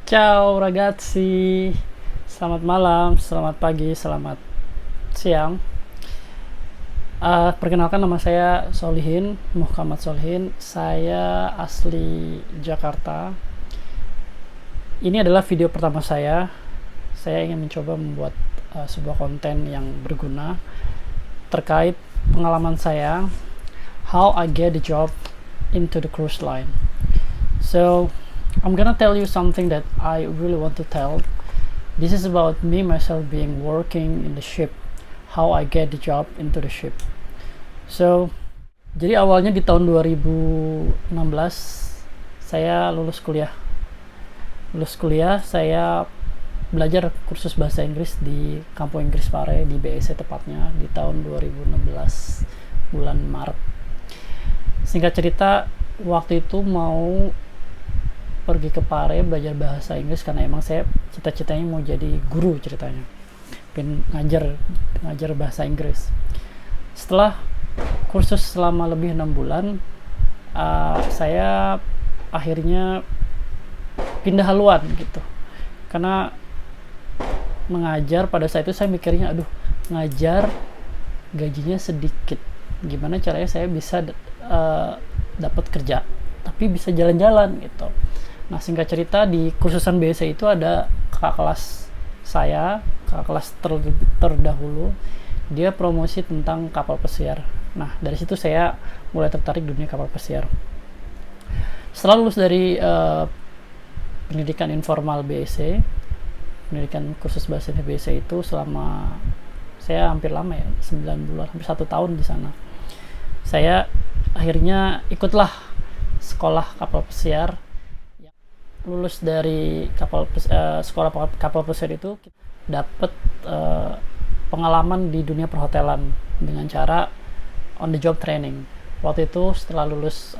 Ciao ragazzi, selamat malam, selamat pagi, selamat siang. Perkenalkan, nama saya Solihin, Muhammad Solihin. Saya asli Jakarta. Ini adalah video pertama saya. Saya ingin mencoba membuat sebuah konten yang berguna terkait pengalaman saya, how I get the job into the cruise line. So I'm gonna tell you something that I really want to tell. This is about me myself being working in the ship, how I get the job into the ship. So, jadi awalnya di tahun 2016 saya lulus kuliah. Saya belajar kursus bahasa Inggris di Kampung Inggris Pare di BEC tepatnya di tahun 2016 bulan Maret. Singkat cerita, waktu itu mau pergi ke Pare belajar bahasa Inggris karena emang saya cita-citanya mau jadi guru ceritanya, pengen ngajar bahasa Inggris. Setelah kursus selama lebih 6 bulan, saya akhirnya pindah haluan gitu, karena mengajar pada saat itu saya mikirnya, aduh, ngajar gajinya sedikit, gimana caranya saya bisa dapat kerja tapi bisa jalan-jalan gitu. Nah, singkat cerita, di kursusan BC itu ada kakak kelas saya, kakak kelas terdahulu, dia promosi tentang kapal pesiar. Nah, dari situ saya mulai tertarik dunia kapal pesiar. Setelah lulus dari pendidikan informal BC, pendidikan kursus bahasa Indonesia itu, selama saya hampir lama ya, 9 bulan, hampir 1 tahun di sana. Saya akhirnya ikutlah sekolah kapal pesiar. Lulus dari sekolah kapal pesiar itu dapat pengalaman di dunia perhotelan dengan cara on the job training. Waktu itu setelah lulus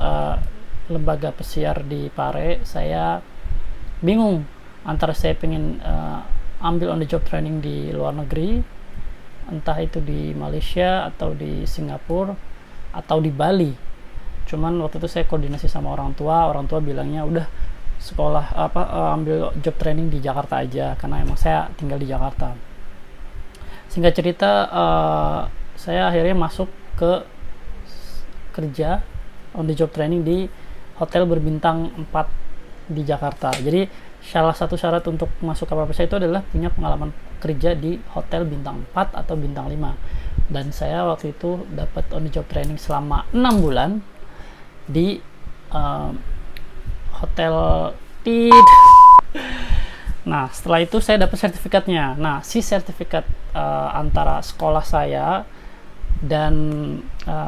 lembaga pesiar di Pare, saya bingung antara saya pengen ambil on the job training di luar negeri, entah itu di Malaysia atau di Singapura atau di Bali. Cuman waktu itu saya koordinasi sama orang tua bilangnya udah sekolah ambil job training di Jakarta aja, karena emang saya tinggal di Jakarta. Singkat cerita, saya akhirnya masuk ke kerja on the job training di hotel berbintang 4 di Jakarta. Jadi salah satu syarat untuk masuk kapal pesiar itu adalah punya pengalaman kerja di hotel bintang 4 atau bintang 5. Dan saya waktu itu dapat on the job training selama 6 bulan di hotel TID. Nah, setelah itu saya dapat sertifikatnya. Nah, si sertifikat antara sekolah saya dan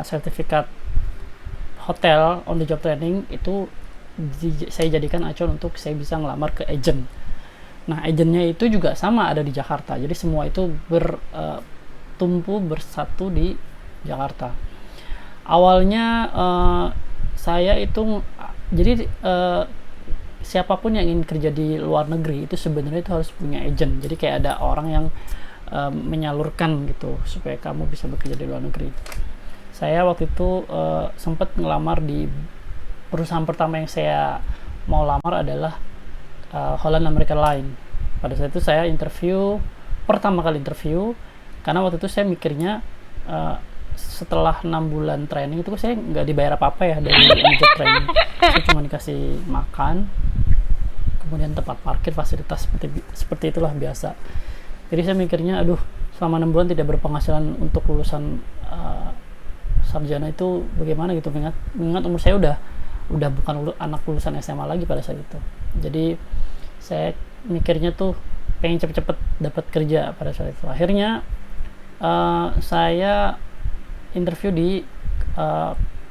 sertifikat hotel on the job training itu saya jadikan acuan untuk saya bisa ngelamar ke agent. Nah, agentnya itu juga sama ada di Jakarta. Jadi semua itu bertumpu bersatu di Jakarta. Awalnya saya itu jadi siapapun yang ingin kerja di luar negeri itu sebenarnya itu harus punya agent. Jadi kayak ada orang yang menyalurkan gitu supaya kamu bisa bekerja di luar negeri. Saya waktu itu sempat ngelamar di perusahaan pertama yang saya mau lamar adalah Holland American Line. Pada saat itu saya pertama kali interview, karena waktu itu saya mikirnya setelah 6 bulan training itu saya nggak dibayar apa-apa ya dari job training. Saya cuma dikasih makan, kemudian tempat parkir, fasilitas seperti itulah biasa. Jadi saya mikirnya, aduh, selama 6 bulan tidak berpenghasilan untuk lulusan sarjana itu bagaimana gitu, mengingat umur saya udah bukan anak lulusan SMA lagi pada saat itu. Jadi saya mikirnya tuh pengen cepet-cepet dapat kerja pada saat itu. Akhirnya saya interview di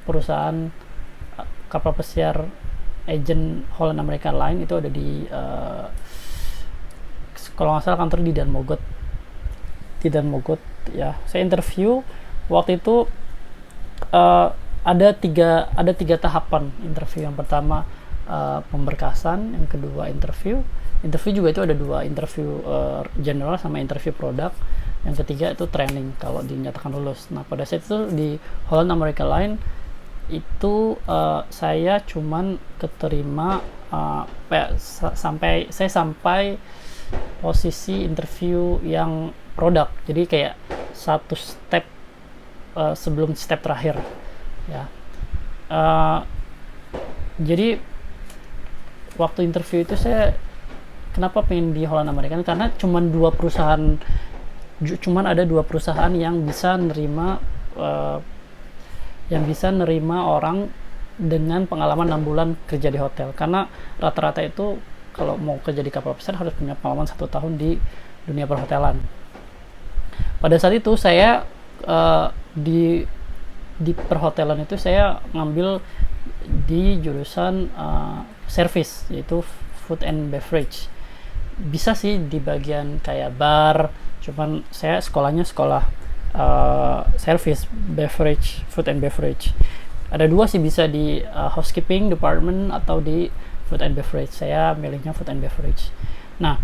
perusahaan kapal pesiar agent Holland American Line. Itu ada di kalau nggak salah kantor di Dan Mogot ya. Saya interview waktu itu ada tiga tahapan interview. Yang pertama pemberkasan, yang kedua interview juga itu ada 2, interview general sama interview produk. Yang ketiga itu training kalau dinyatakan lulus. Nah, pada saat itu di Holland American Line itu saya cuman keterima sampai posisi interview yang produk, jadi kayak satu step sebelum step terakhir ya. Jadi waktu interview itu saya kenapa pengen di Holland Amerika, karena cuman ada dua perusahaan yang bisa nerima orang dengan pengalaman 6 bulan kerja di hotel, karena rata-rata itu kalau mau kerja di kapal pesiar harus punya pengalaman 1 tahun di dunia perhotelan. Pada saat itu saya di perhotelan itu saya ngambil di jurusan service, yaitu food and beverage. Bisa sih di bagian kayak bar, cuman saya sekolahnya sekolah service, beverage, food and beverage. Ada dua sih, bisa di housekeeping department atau di food and beverage. Saya milihnya food and beverage. Nah,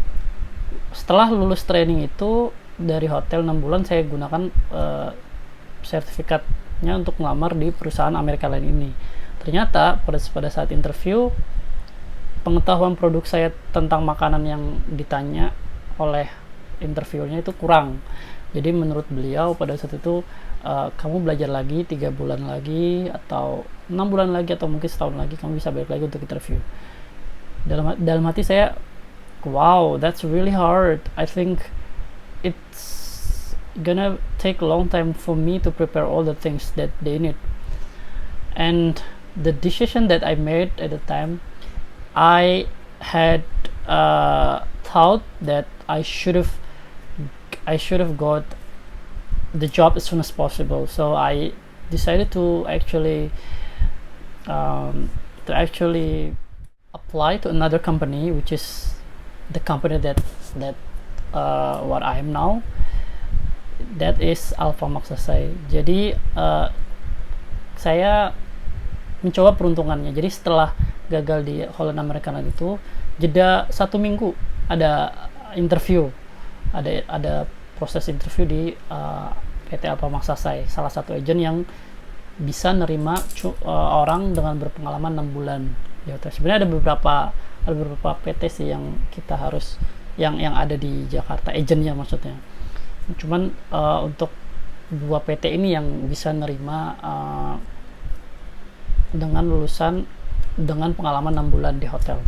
setelah lulus training itu dari hotel 6 bulan, saya gunakan sertifikatnya untuk melamar di perusahaan Amerika lain ini. Ternyata pada saat interview, pengetahuan produk saya tentang makanan yang ditanya oleh interviewernya itu kurang. Jadi menurut beliau pada saat itu, kamu belajar lagi 3 bulan lagi atau 6 bulan lagi atau mungkin setahun lagi kamu bisa balik lagi untuk interview. Dalam hati saya, wow, that's really hard. I think it's gonna take a long time for me to prepare all the things that they need. And the decision that I made at the time, I had thought that I should have got the job as soon as possible. So I decided to actually apply to another company, which is the company that what I am now. That is Alpha Maksasai. Jadi saya mencoba peruntungannya. Jadi setelah gagal di Holland Americana itu, jeda 1 minggu ada interview, ada proses interview di PT Alpha Maksasai, salah satu agent yang bisa nerima orang dengan berpengalaman 6 bulan di hotel. Sebenarnya ada beberapa PT sih yang kita harus yang ada di Jakarta, agentnya maksudnya. Cuman untuk 2 PT ini yang bisa nerima dengan lulusan dengan pengalaman 6 bulan di hotel.